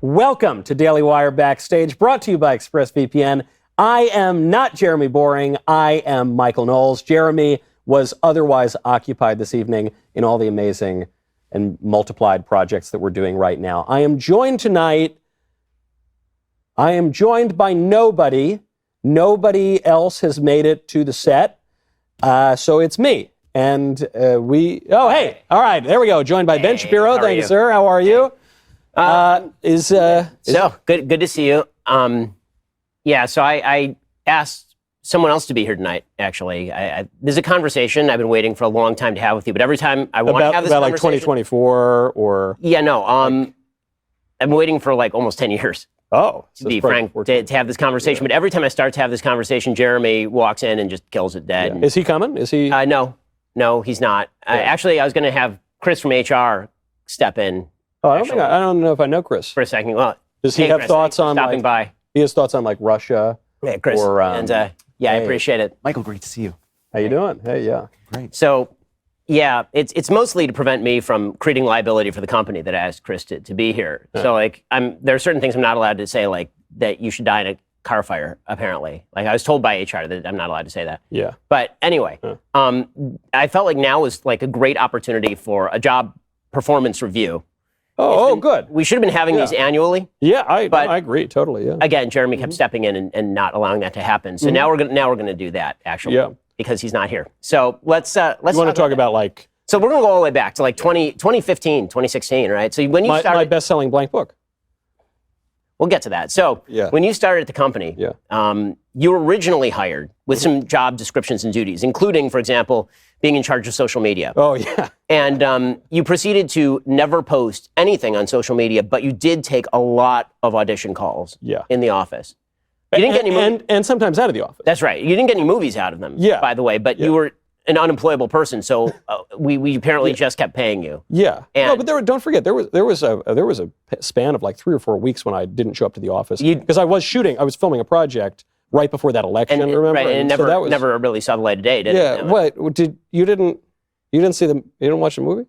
Welcome to Daily Wire Backstage, brought to you by ExpressVPN. I am not Jeremy Boring. I am Michael Knowles. Jeremy was otherwise occupied this evening in all the amazing and multiplied projects that we're doing right now. I am joined tonight. I am joined by nobody. Nobody else has made it to the set. So it's me. And hey. All right. There we go. Joined by Ben Shapiro. Thank you, sir. How are you? Good to see you. So I asked someone else to be here tonight, actually. There's a conversation I've been waiting for a long time to have with you, but every time I want to have this about conversation... like 2024 or... Yeah, no. I've been waiting for like almost 10 years. Oh. To be frank, to have this conversation. Yeah. But every time I start to have this conversation, Jeremy walks in and just kills it dead. Yeah. Is he coming? Is he... No, he's not. Yeah. I was going to have Chris from HR step in. Oh, I don't know if I know Chris. For a second. Well, does he have thoughts on stopping by? He has thoughts on like Russia. Yeah, Chris. Or, I appreciate it. Michael, great to see you. How you doing? Hey, yeah. Great. So, yeah, it's mostly to prevent me from creating liability for the company that I asked Chris to be here. Yeah. So, there are certain things I'm not allowed to say, like that you should die in a car fire, apparently. Like, I was told by HR that I'm not allowed to say that. Yeah. But anyway, I felt like now was like a great opportunity for a job performance review. Good. We should have been having these annually. Yeah, I agree totally. Yeah. Again, Jeremy kept stepping in and not allowing that to happen. So now we're gonna do that actually, because he's not here. So let's. You want to talk about like? So we're gonna go all the way back to like 2015, 2016, right? So when you started my best-selling blank book. We'll get to that. So when you started at the company, you were originally hired with some job descriptions and duties, including, for example, being in charge of social media. Oh, yeah. And you proceeded to never post anything on social media, but you did take a lot of audition calls in the office. You didn't get any and sometimes out of the office. That's right. You didn't get any movies out of them, by the way, but you were an unemployable person, so we apparently just kept paying you. Yeah. But don't forget, there was a span of like 3 or 4 weeks when I didn't show up to the office because I was filming a project right before that election. Remember? Right, and never really saw the light of day, did it? Yeah. What you didn't see them? You didn't watch the movie?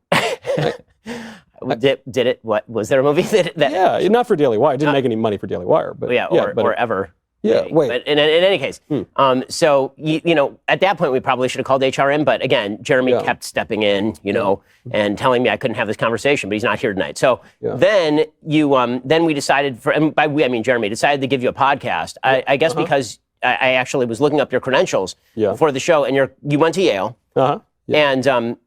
Did it? What was there a movie that? Yeah, not for Daily Wire. I didn't make any money for Daily Wire, but or ever. Yeah, wait. But in any case, so at that point we probably should have called HR in. But again, Jeremy kept stepping in, and telling me I couldn't have this conversation. But he's not here tonight. So then then we decided and by we I mean Jeremy decided to give you a podcast. I guess because I actually was looking up your credentials before the show, and you went to Yale, and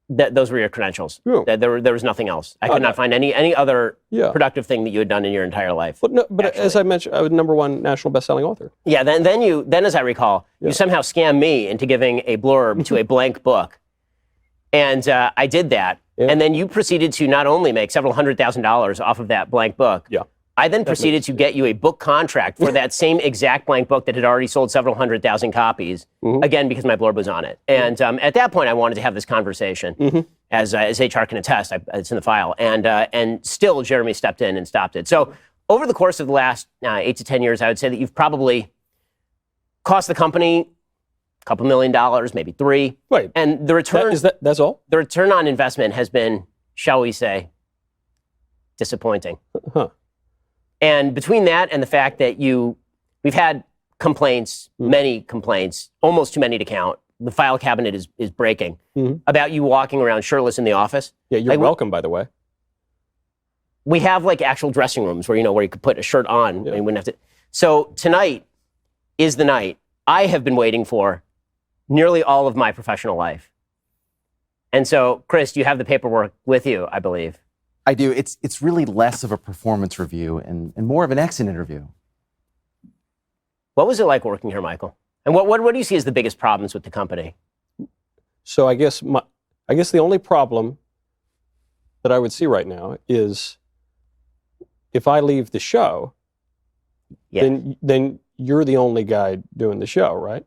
those were your credentials. There was nothing else. I could not find any other productive thing that you had done in your entire life. But as I mentioned, I was #1 national best-selling author. Yeah. Then as I recall, you somehow scammed me into giving a blurb to a blank book, and I did that. Yeah. And then you proceeded to not only make several $100,000 off of that blank book. Yeah. I then proceeded to get you a book contract for that same exact blank book that had already sold several 100,000 copies, again, because my blurb was on it. And at that point, I wanted to have this conversation, as HR can attest, it's in the file. And still, Jeremy stepped in and stopped it. So over the course of the last 8 to 10 years, I would say that you've probably cost the company a couple $1 million, maybe $3 million. Right. And the return... That's all? The return on investment has been, shall we say, disappointing. Huh. And between that and the fact that we've had complaints, many complaints, almost too many to count. The file cabinet is breaking about you walking around shirtless in the office. Yeah, you're welcome, by the way. We have like actual dressing rooms where you could put a shirt on and you wouldn't have to. So tonight is the night I have been waiting for nearly all of my professional life. And so, Chris, you have the paperwork with you, I believe. I do. It's really less of a performance review and more of an exit interview. What was it like working here, Michael? And what do you see as the biggest problems with the company? So I guess the only problem that I would see right now is if I leave the show, then you're the only guy doing the show, right?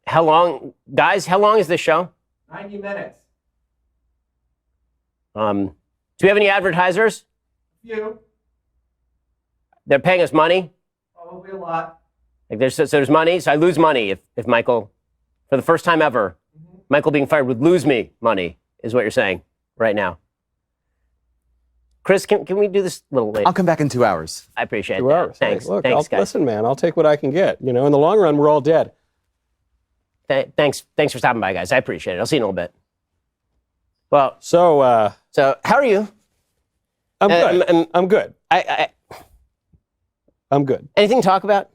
How long is this show? 90 minutes. Do we have any advertisers? A few. They're paying us money? Probably a lot. Like there's money, so I lose money if Michael, for the first time ever, Michael being fired would lose me money, is what you're saying right now. Chris, can we do this a little later? I'll come back in 2 hours. I appreciate 2 that. hours. Hey, Thanks. look, Thanks, guys. listen, man, I'll take what I can get. You know, in the long run, we're all dead. Thanks for stopping by, guys. I appreciate it. I'll see you in a little bit. Well, So how are you? I'm good. I'm good. I I'm good. anything to talk about?